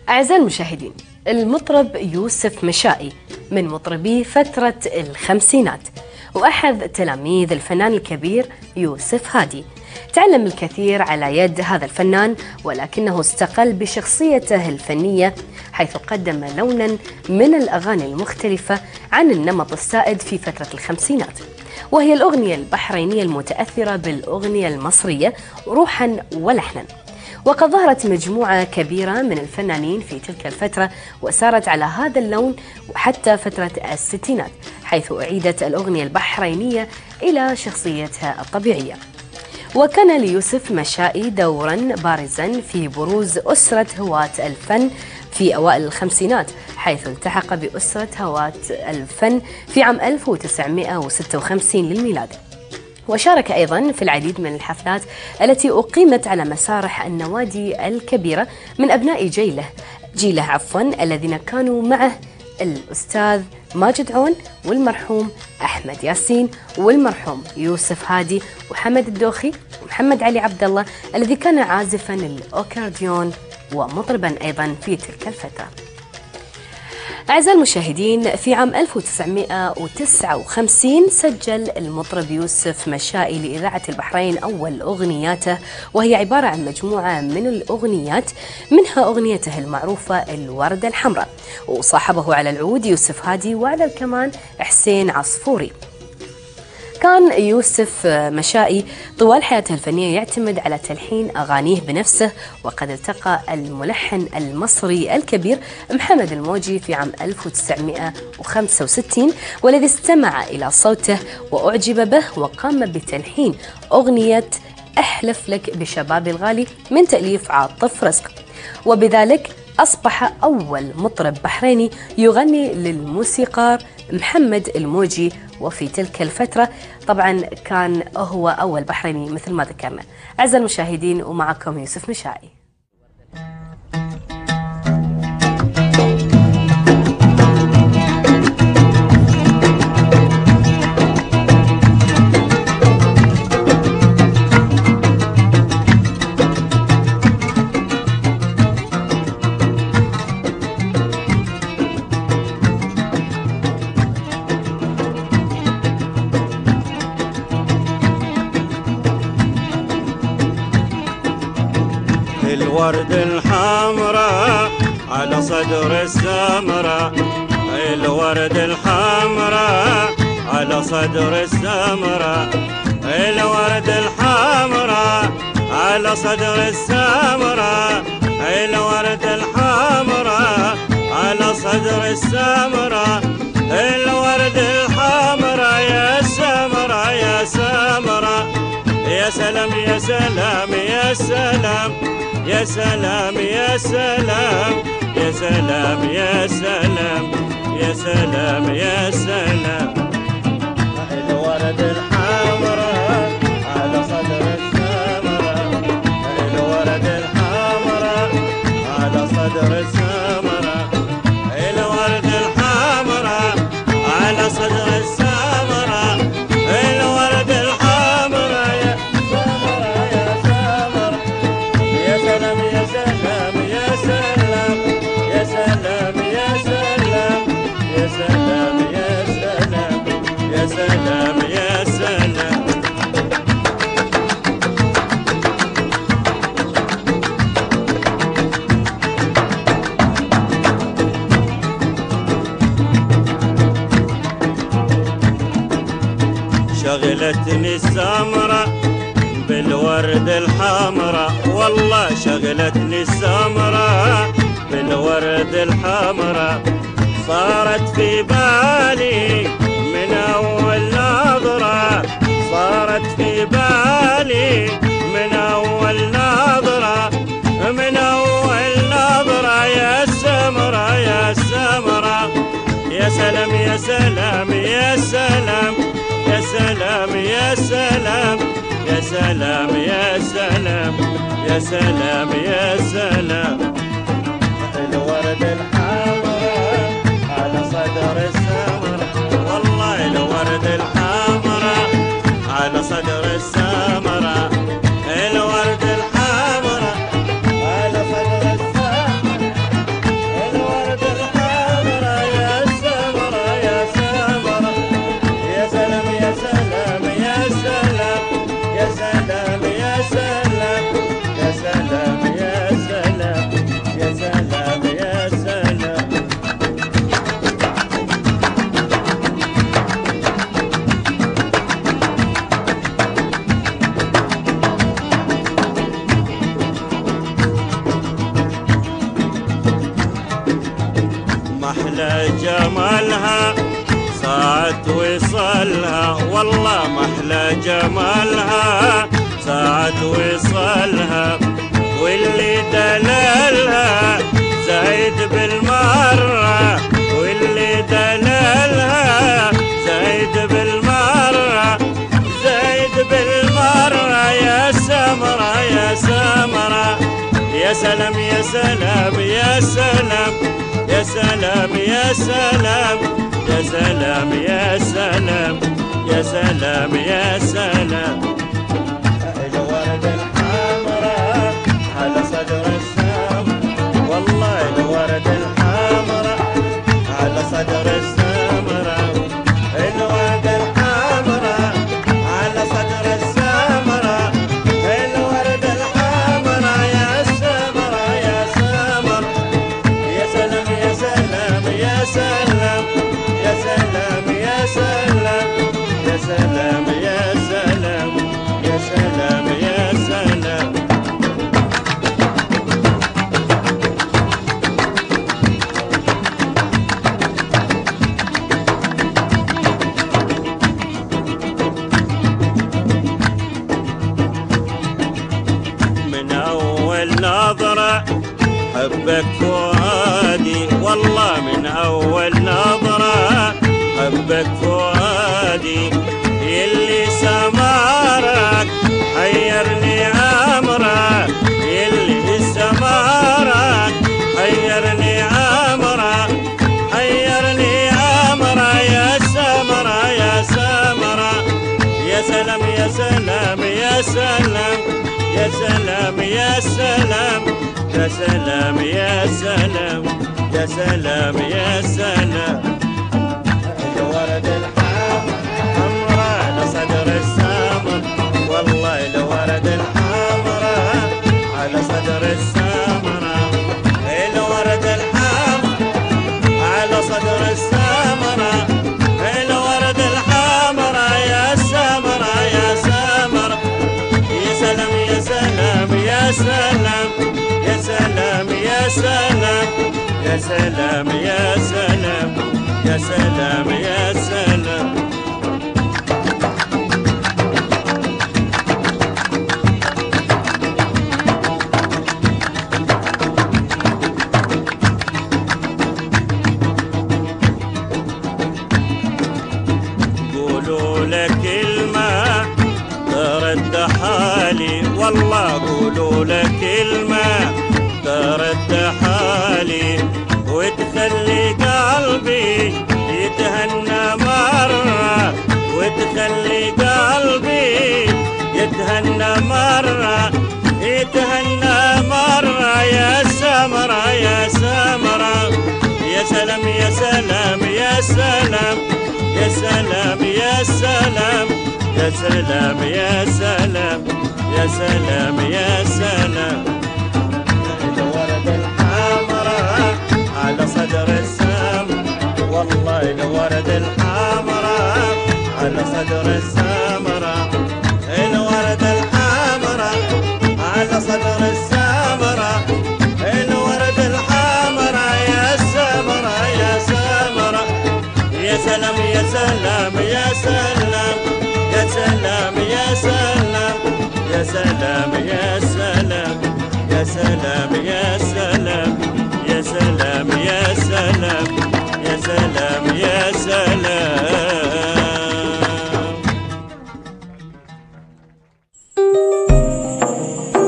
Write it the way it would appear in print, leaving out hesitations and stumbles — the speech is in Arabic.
أعزائي المشاهدين، المطرب يوسف مشائي من مطربي فترة الخمسينات وأحد تلاميذ الفنان الكبير يوسف هادي. تعلم الكثير على يد هذا الفنان، ولكنه استقل بشخصيته الفنية حيث قدم لونا من الأغاني المختلفة عن النمط السائد في فترة الخمسينات، وهي الأغنية البحرينية المتأثرة بالأغنية المصرية روحا ولحنا. وقد ظهرت مجموعة كبيرة من الفنانين في تلك الفترة وسارت على هذا اللون وحتى فترة الستينات، حيث أعيدت الأغنية البحرينية إلى شخصيتها الطبيعية. وكان ليوسف مشائي دورا بارزا في بروز أسرة هواة الفن في أوائل الخمسينات، حيث التحق بأسرة هواة الفن في عام 1956 للميلاد. وشارك أيضا في العديد من الحفلات التي أقيمت على مسارح النوادي الكبيرة من أبناء جيله الذين كانوا معه الأستاذ ماجد عون والمرحوم أحمد ياسين والمرحوم يوسف هادي وحمد الدوخي ومحمد علي عبد الله الذي كان عازفا الأوكارديون ومطربا أيضا في تلك الفترة. أعزائي المشاهدين، في عام 1959 سجل المطرب يوسف مشائي لإذاعة البحرين أول أغنياته، وهي عبارة عن مجموعة من الأغنيات، منها أغنيته المعروفة الوردة الحمراء، وصاحبه على العود يوسف هادي وعلى الكمان حسين عصفوري. كان يوسف مشائي طوال حياته الفنية يعتمد على تلحين أغانيه بنفسه، وقد التقى الملحن المصري الكبير محمد الموجي في عام 1965 والذي استمع إلى صوته وأعجب به، وقام بتلحين أغنية أحلف لك بشبابي الغالي من تأليف عاطف رزق، وبذلك أصبح أول مطرب بحريني يغني للموسيقار محمد الموجي. وفي تلك الفترة طبعا كان هو أول بحريني مثل ما ذكرنا. أعزائي المشاهدين، ومعكم يوسف مشائي. الورد الحمراء على صدر السمراء، الورد الحمراء على صدر السمراء، الورد الحمراء على صدر السمراء، الورد الحمراء على صدر السمراء، الورد الحمراء يا سمراء يا سمراء، يا سلام يا سلام يا سلام يا سلام يا سلام يا سلام يا سلام يا سلام يا سلام. الورد الحمراء على صدر السمراء، الورد الحمراء على صدر السمراء، الورد الحمراء على صدر السمراء، الورد الحمراء يا سمراء يا سمراء، يا سلام يا سلام يا سلام يا سلام يا سلام يا سلام يا سلام يا سلام يا سلام. شغلتني السمرة بالورد الحمراء، والله شغلتني السمرة بالورد الحمراء، صارت في بالي من أول نظرة، صارت في بالي من أول نظرة، من أول نظرة يا سمرة يا سمرة، يا سلام يا سلام يا سلام يا سلام يا سلام يا سلام يا سلام يا سلام يا سلام. الورد الحمراء على صدر السمراء، والله الورد الحمراء على صدر السمراء، الورد الحمراء على صدر السمراء، محلى جمالها ساعة وصلها، والله محلى جمالها ساعة وصلها، واللي دلالها زايد بالمرة، واللي دلالها زايد بالمرة، زايد بالمرة. يا سمرة يا سمرة، يا سلام يا سلام يا سلام، يا سلام يا سلام، يا سلام يا سلام، يا سلام يا سلام. الورد الحمراء على صدر السام، والله الورد الحمراء على صدر السمرة، الورد الحمراء على صدر السمرة، الورد الحمراء يا سمرة يا سمرة. يا سلام يا سلام يا سلام، يا سلام يا سلام، يا سلام يا سلام، يا سلام يا سلام. من أول نظرة حبك فؤادي، والله من أول نظرة حبك فؤادي، يلي سمارك حيرني أمرك، يلي سمارك حيرني أمرك، حيرني أمرك. يا سمرة يا سمرة، يا سلام يا سلام يا سلام، يا سلام يا سلام، يا سلام يا سلام، يا سلام يا سلام. الورد الحمراء على صدر السمر، والله الورد الحمراء على صدر السمرة، الورد الحمراء على صدر السمرة، الورد الحمراء يا سمرة يا سمرة. يا سلام يا سلام يا سلام، يا سلام يا سلام، يا سلام يا سلام، يا سلام يا سلام. قولوا لك كلمة ترد حالي، والله قولوا لك كلمة ترد حالي، وتخلي قلبي يتهنى مرة، وتخلي قلبي يتهنى مرة، يتهنى مرة. يا سمرة يا سمرة، يا سلام يا سلام يا سلام، يا سلام يا سلام، يا سلام يا سلام، يا سلام يا سلام. الورد الحمراء على صدر السام، والله الورد الحمراء على صدر السمرة، الورد الحمراء على صدر السمرة، الورد الحمراء يا سمرة يا سمرة. يا سلام يا سلام يا سلام، يا سلام يا سلام، يا سلام يا سلام، يا سلام يا سلام، يا سلام يا سلام، يا سلام